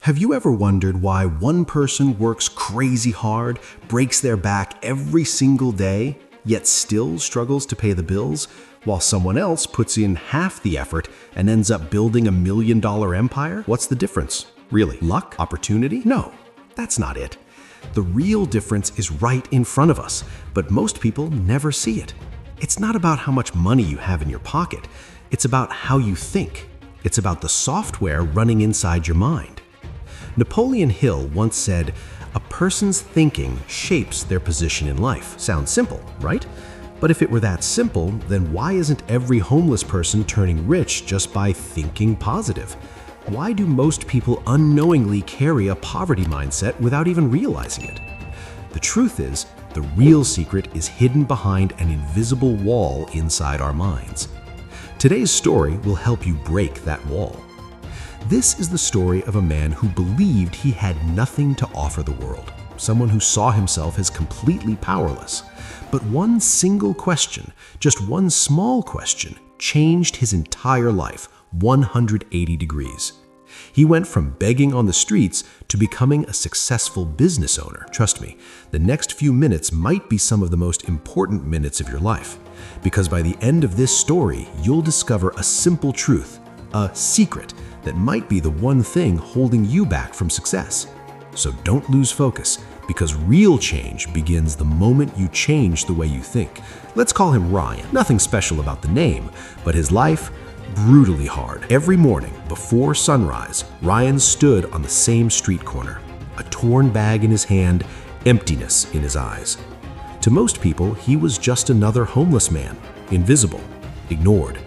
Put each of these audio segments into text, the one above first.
Have you ever wondered why one person works crazy hard, breaks their back every single day, yet still struggles to pay the bills, while someone else puts in half the effort and ends up building a $1 million empire? What's the difference? Really? Luck? Opportunity? No, that's not it. The real difference is right in front of us, but most people never see it. It's not about how much money you have in your pocket. It's about how you think. It's about the software running inside your mind. Napoleon Hill once said, "A person's thinking shapes their position in life." Sounds simple, right? But if it were that simple, then why isn't every homeless person turning rich just by thinking positive? Why do most people unknowingly carry a poverty mindset without even realizing it? The truth is, the real secret is hidden behind an invisible wall inside our minds. Today's story will help you break that wall. This is the story of a man who believed he had nothing to offer the world, someone who saw himself as completely powerless. But one single question, just one small question, changed his entire life 180 degrees. He went from begging on the streets to becoming a successful business owner. Trust me, the next few minutes might be some of the most important minutes of your life, because by the end of this story, you'll discover a simple truth, a secret that might be the one thing holding you back from success. So don't lose focus, because real change begins the moment you change the way you think. Let's call him Ryan. Nothing special about the name, but his life, brutally hard. Every morning before sunrise, Ryan stood on the same street corner, a torn bag in his hand, emptiness in his eyes. To most people, he was just another homeless man, invisible, ignored.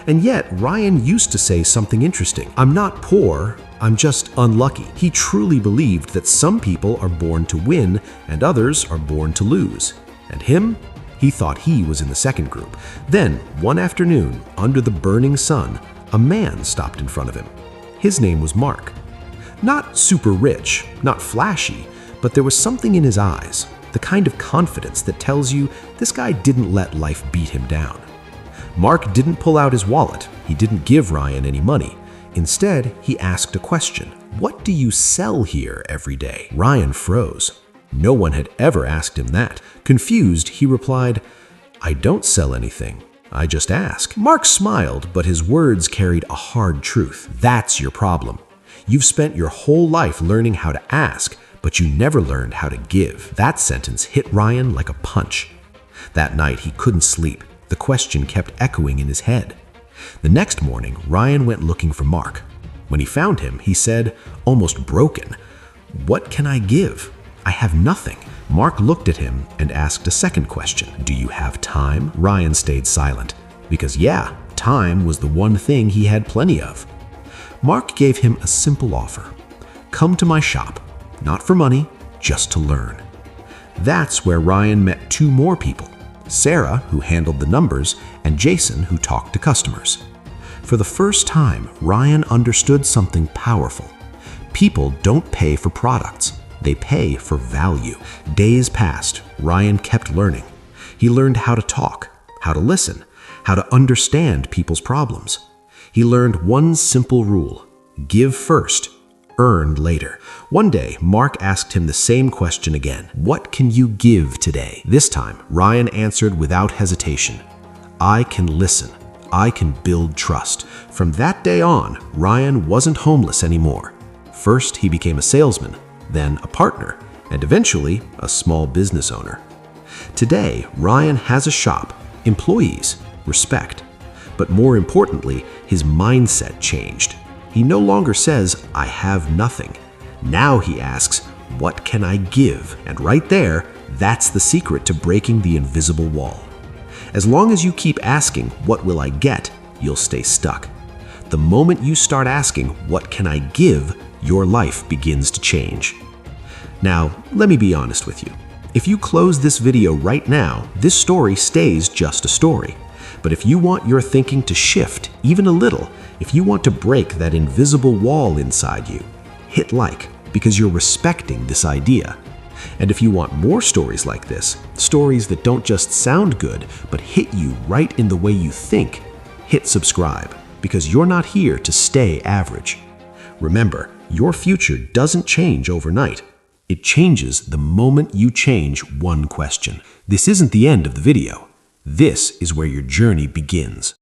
And yet, Ryan used to say something interesting. "I'm not poor, I'm just unlucky." He truly believed that some people are born to win and others are born to lose. And him? He thought he was in the second group. Then, one afternoon, under the burning sun, a man stopped in front of him. His name was Mark. Not super rich, not flashy, but there was something in his eyes, the kind of confidence that tells you this guy didn't let life beat him down. Mark didn't pull out his wallet. He didn't give Ryan any money. Instead, he asked a question. "What do you sell here every day?" Ryan froze. No one had ever asked him that. Confused, he replied, "I don't sell anything. I just ask." Mark smiled, but his words carried a hard truth. That's your problem. You've spent your whole life learning how to ask, but you never learned how to give. That sentence hit Ryan like a punch. That night, he couldn't sleep. The question kept echoing in his head. The next morning, Ryan went looking for Mark. When he found him, he said, almost broken, "What can I give? I have nothing." Mark looked at him and asked a second question. "Do you have time?" Ryan stayed silent, because time was the one thing he had plenty of. Mark gave him a simple offer. "Come to my shop, not for money, just to learn." That's where Ryan met two more people. Sarah, who handled the numbers, and Jason, who talked to customers. For the first time, Ryan understood something powerful. People don't pay for products. They pay for value. Days passed. Ryan kept learning. He learned how to talk, how to listen, how to understand people's problems. He learned one simple rule: give first, earn later. One day, Mark asked him the same question again. "What can you give today?" This time, Ryan answered without hesitation. "I can listen. I can build trust." From that day on, Ryan wasn't homeless anymore. First, he became a salesman, then a partner, and eventually a small business owner. Today, Ryan has a shop, employees, respect. But more importantly, his mindset changed. He no longer says, "I have nothing." Now he asks, "What can I give?" And right there, that's the secret to breaking the invisible wall. As long as you keep asking, "What will I get?" you'll stay stuck. The moment you start asking, "What can I give?" your life begins to change. Now, let me be honest with you. If you close this video right now, this story stays just a story. But if you want your thinking to shift even a little, if you want to break that invisible wall inside you, hit like, because you're respecting this idea. And if you want more stories like this, stories that don't just sound good, but hit you right in the way you think, hit subscribe, because you're not here to stay average. Remember, Your future doesn't change overnight. It changes the moment you change one question. This isn't the end of the video. This is where your journey begins.